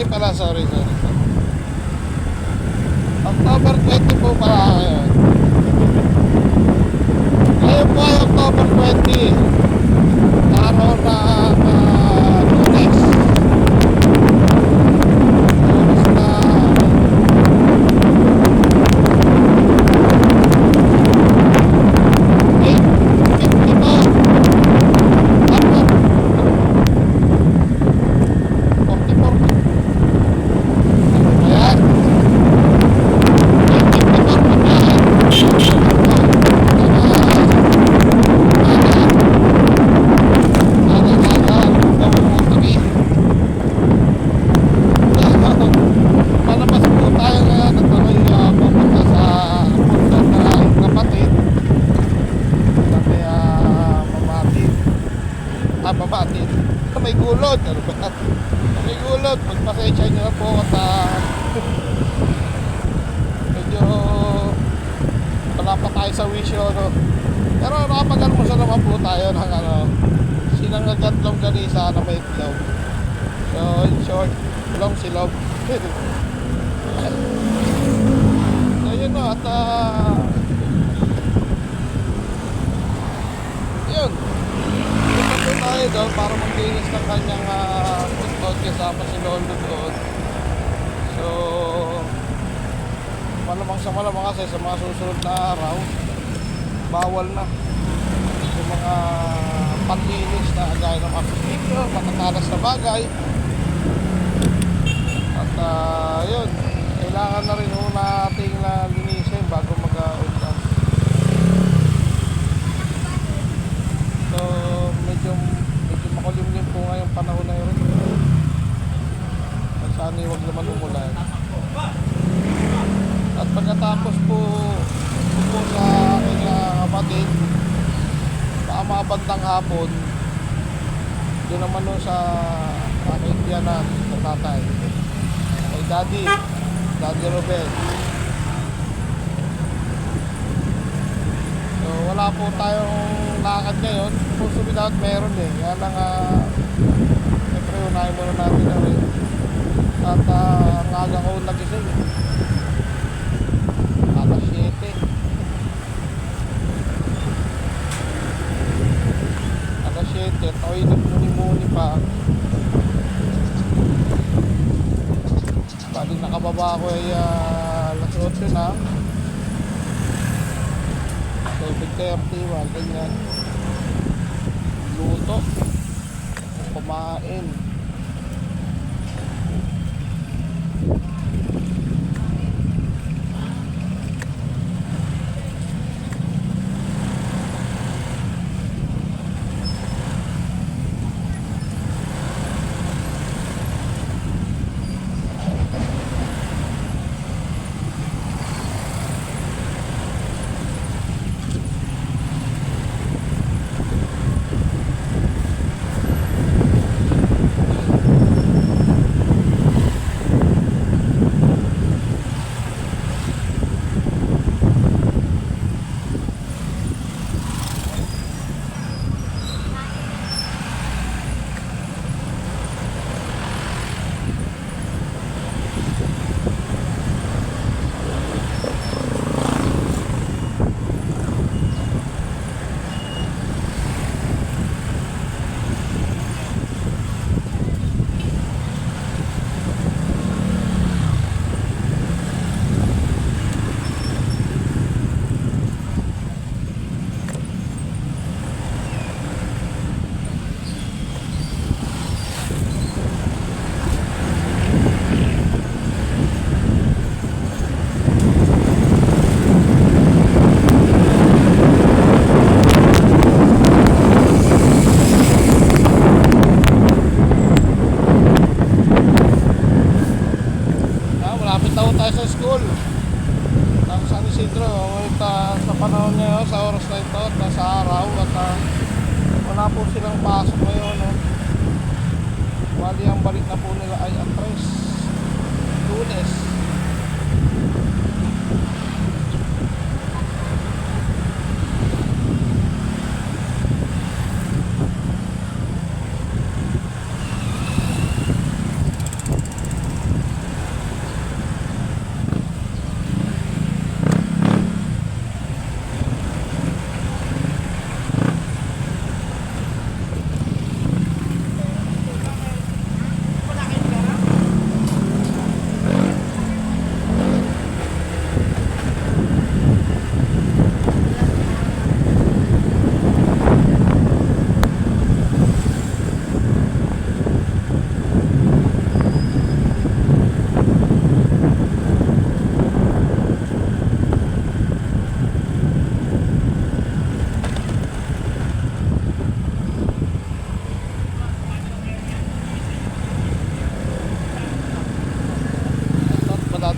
20 pala, sorry. October 20 po pala ngayon. Ngayon po ay October 20. Araw na Lunes. Lunes na babatin. May gulod. Ano ba? May gulod. Magpasensya nyo na po at medyo wala pa tayo sa wisyo, no? Pero nakapag-almusal naman po tayo ng sinanggagat longganisa na may itlog. So in short, long silog. So yun, no? At yun, tayo doon para maglinis ng kanyang football kasama si Lolo doon. So malamang sa malamang kasi sa mga susunod na araw bawal na yung mga panlinis na gaya ng picture, matatalas na bagay. At yun, kailangan na rin nating linisin bago mag-undas. So medyo makulimlim po nga yung panahon na yun. Sana huwag naman umulan. At pagkatapos po sa aking kapatid, mga bandang hapon, doon naman nun sa aking tiyanan sa tatay kay Daddy Robel. So wala po tayong lakad ngayon. Kung sumidaot meron kaya lang siyempre unahin muna natin na rin. At ang aga ko nagising alas 7. Alas 7 at ako'y nagmuni-muni pa. Bali nakababa ako ay alas 8 na. So 7:30, ganyan. Luto, kumain. Sa oras na ito at sa araw at wala po silang pasok ngayon, no? Bali ang balik na po nila ay at 3 Lunes.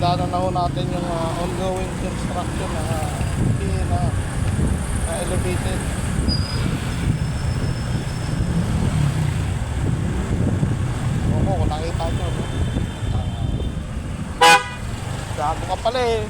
daanan na ho natin yung ongoing construction na elevated. Oo, kung nakita nyo, no? Gago ka pala eh.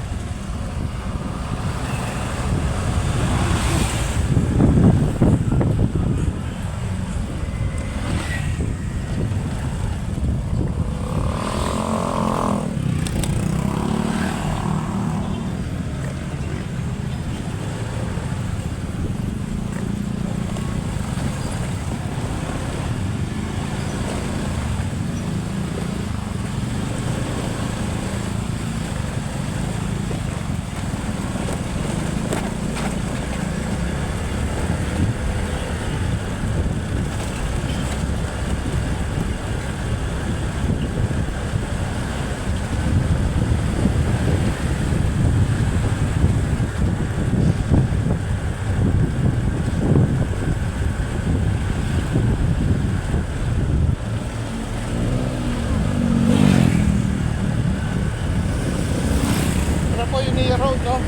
Ano po yung Nia Road, no?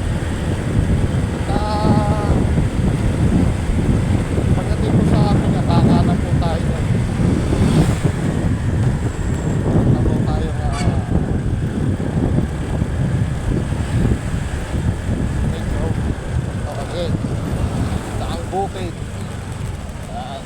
Pagdating po sa akin, nakakanan po tayo. Nakakanan po tayo main road. Okay. Daang bukid. Yan.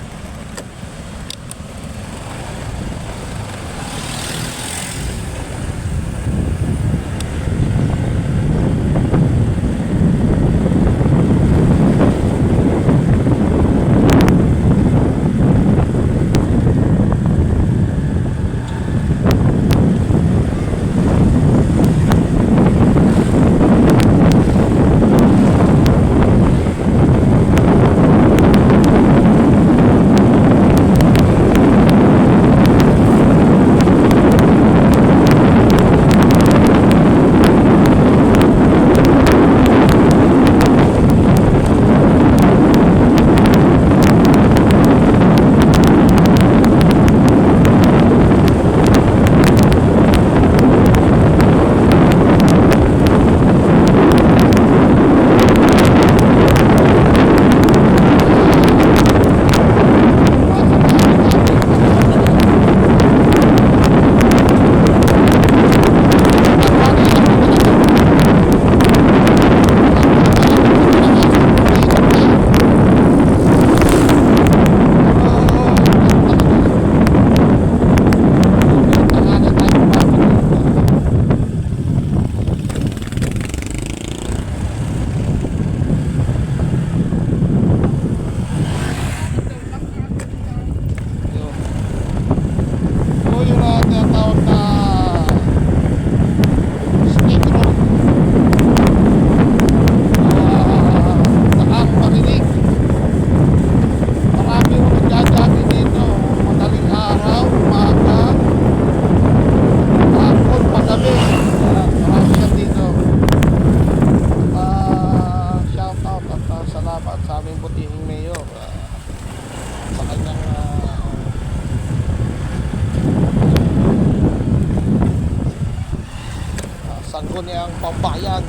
Sangguniang Pambayag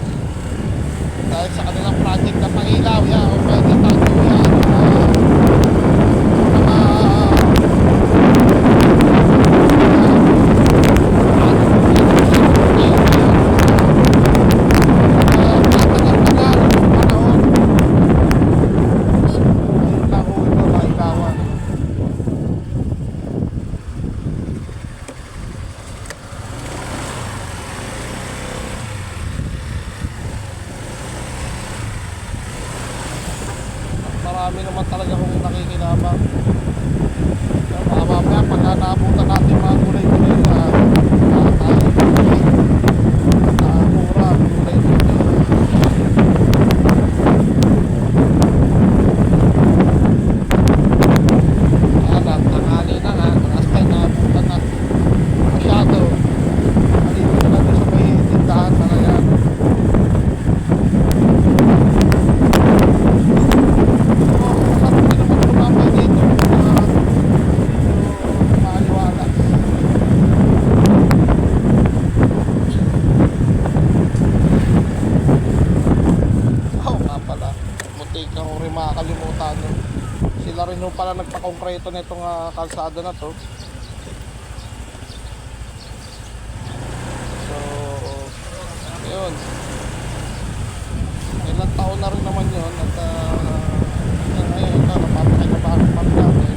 dahil sa kanilang project na pangilaw yan o pwede tayo yan pagkakongkreto nitong kalsada na to. So, yun. Ilang taon na rin naman yun at ngayon, napapakinabangan pa rin natin.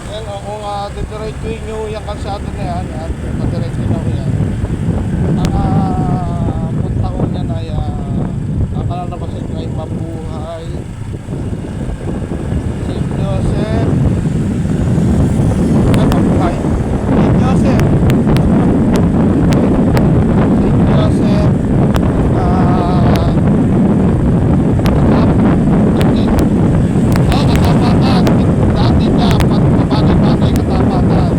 Yan, kung didiretsuin nyo yung kalsada na yan, at padiretsuin ako yan, ang punta ko niyan ay ang kalalabasin ko ay Mabuhay, St. Joseph, ay Mabuhay, St. Joseph, Katapatan,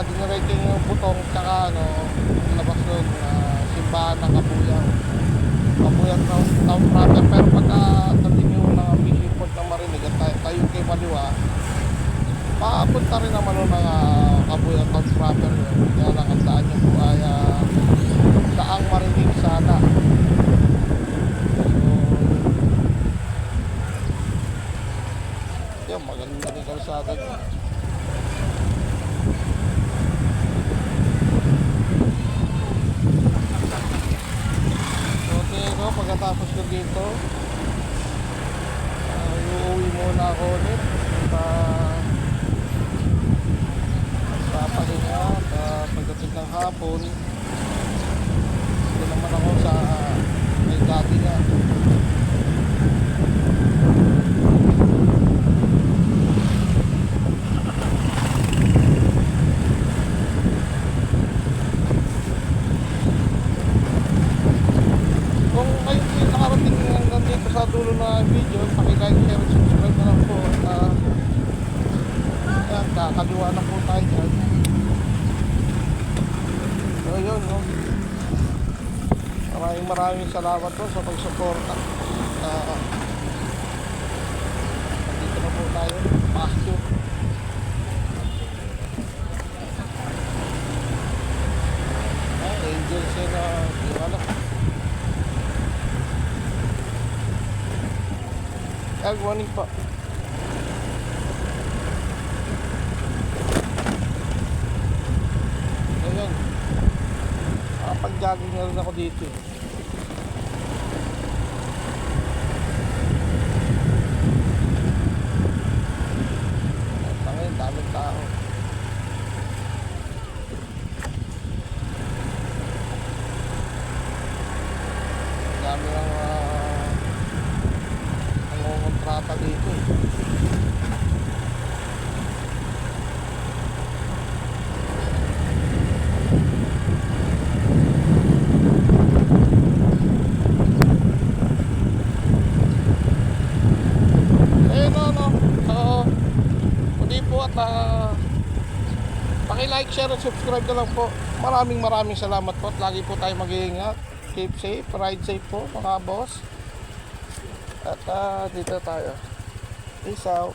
diniretso yung butong tsaka ano, labas doon, simbahan ng Kapuyang. Kapuyang town proper. Pero pagka dating yung mga fishing port ng Marinig at tayo kay Maliwa, papunta rin naman ng mga Kapuyang town proper yun. Kaya lang ang daan nyo po ay daang Marinig sana. So, yun, maganda rin kalsada nyo. Pagkatapos ko dito, uuwi muna ako ulit sa pahinga at pagdating ng hapon hindi naman ako sa may dati nga. Sa dulo na video, paki-like, share, subscribe na lang po. Ayan, kakaliwa na po tayo dyan. So yun, no? Maraming salamat po sa pagsuporta. Nandito na po tayo, pasture. Angels yun na, di ba lang. Good morning po. Ayan. Pag-jogging na rin ako dito. Tangin, daming tao. Dami ng kontrata dito eh. No. So, hindi po at paki-like, share at subscribe na lang po. Maraming salamat po at lagi po tayo mag-iingat. Keep safe, ride safe po mga boss. At dito tayo. Peace out.